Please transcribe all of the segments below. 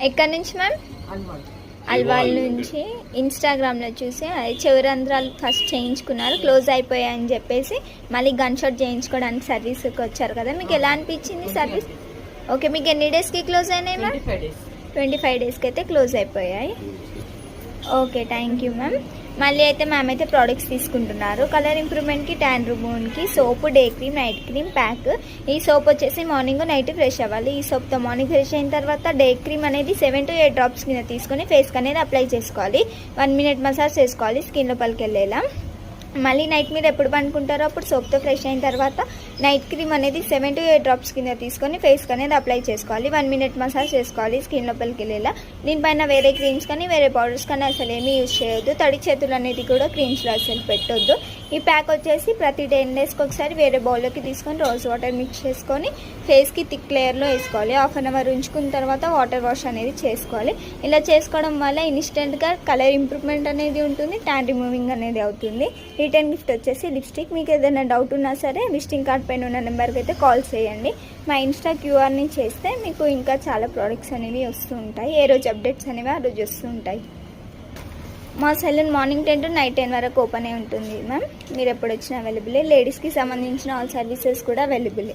ఎక్కడి నుంచి మ్యామ్? అల్వాల్ నుంచి ఇన్స్టాగ్రామ్లో చూసి చివరంధ్రాలు ఫస్ట్ చేయించుకున్నారు, క్లోజ్ అయిపోయాయని చెప్పేసి మళ్ళీ గన్ షాట్ చేయించుకోవడానికి సర్వీస్కి వచ్చారు కదా, మీకు ఎలా అనిపించింది సర్వీస్? ఓకే, మీకు ఎన్ని డేస్కి క్లోజ్ అయినాయి మ్యామ్? 25 డేస్కి అయితే క్లోజ్ అయిపోయాయి. Okay, thank you ma'am. మళ్ళీ అయితే మ్యామ్ అయితే ప్రోడక్ట్స్ తీసుకుంటున్నారు. కలర్ ఇంప్రూవ్మెంట్కి, ట్యాన్ రిమూవ్కి soap, day cream, night cream pack. ఈ సోప్ వచ్చేసి మార్నింగ్ నైట్ ఫ్రెష్ అవ్వాలి. ఈ సోప్తో మార్నింగ్ ఫ్రెష్ అయిన తర్వాత డే క్రీమ్ అనేది 7 to 8 డ్రాప్స్ కింద తీసుకొని ఫేస్కి అనేది అప్లై చేసుకోవాలి. 1 minute మసాజ్ చేసుకోవాలి స్కిన్ లోపలికి వెళ్ళేలా. మళ్ళీ నైట్ మీరు ఎప్పుడు పనుకుంటారో అప్పుడు సోప్తో ఫ్రెష్ అయిన తర్వాత నైట్ క్రీమ్ అనేది 7 to 8 డ్రాప్స్ కింద తీసుకొని ఫేస్కి అనేది అప్లై చేసుకోవాలి. 1 minute మసాజ్ చేసుకోవాలి స్కిన్ లోపలికి వెళ్ళేలా. దీనిపైన వేరే క్రీమ్స్ కానీ వేరే పౌడర్స్ కానీ అసలు ఏమీ యూజ్ చేయొద్దు. తడి చేతులు అనేది కూడా క్రీమ్స్లో అసలు పెట్టొద్దు. ఈ ప్యాక్ వచ్చేసి ప్రతి 10 డేస్కి ఒకసారి వేరే బౌల్లోకి తీసుకొని రోజ్ వాటర్ మిక్స్ చేసుకొని ఫేస్కి థిక్ లేయర్లో వేసుకోవాలి. 1/2 hour ఉంచుకున్న తర్వాత వాటర్ వాష్ అనేది చేసుకోవాలి. ఇలా చేసుకోవడం వల్ల ఇన్స్టెంట్గా కలర్ ఇంప్రూవ్మెంట్ అనేది ఉంటుంది, ట్యాన్ రిమూవింగ్ అనేది అవుతుంది. రిటర్న్ గిఫ్ట్ వచ్చేసి లిప్స్టిక్. మీకు ఏదైనా డౌట్ ఉన్నా సరే విజిటింగ్ కార్డ్ పైన ఉన్న నెంబర్కి అయితే కాల్ చేయండి. మా ఇన్స్టా క్యూఆర్ని చేస్తే మీకు ఇంకా చాలా ప్రోడక్ట్స్ అనేవి వస్తూ ఉంటాయి. ఏ రోజు అప్డేట్స్ అనేవి ఆ రోజు వస్తూ ఉంటాయి. మా సెలూన్ మార్నింగ్ 10 to night 10 వరకు ఓపెన్ అయి ఉంటుంది మ్యామ్. మీరు ఎప్పుడు వచ్చినా అవైలబుల్. లేడీస్కి సంబంధించిన ఆల్ సర్వీసెస్ కూడా available.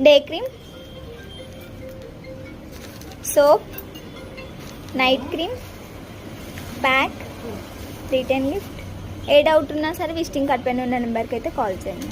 Day cream, soap, night cream, pack, return gift. ఏ డౌట్ ఉన్నా సరే విజిటింగ్ కార్డ్ పైన ఉన్న నెంబర్కి అయితే కాల్ చేయండి.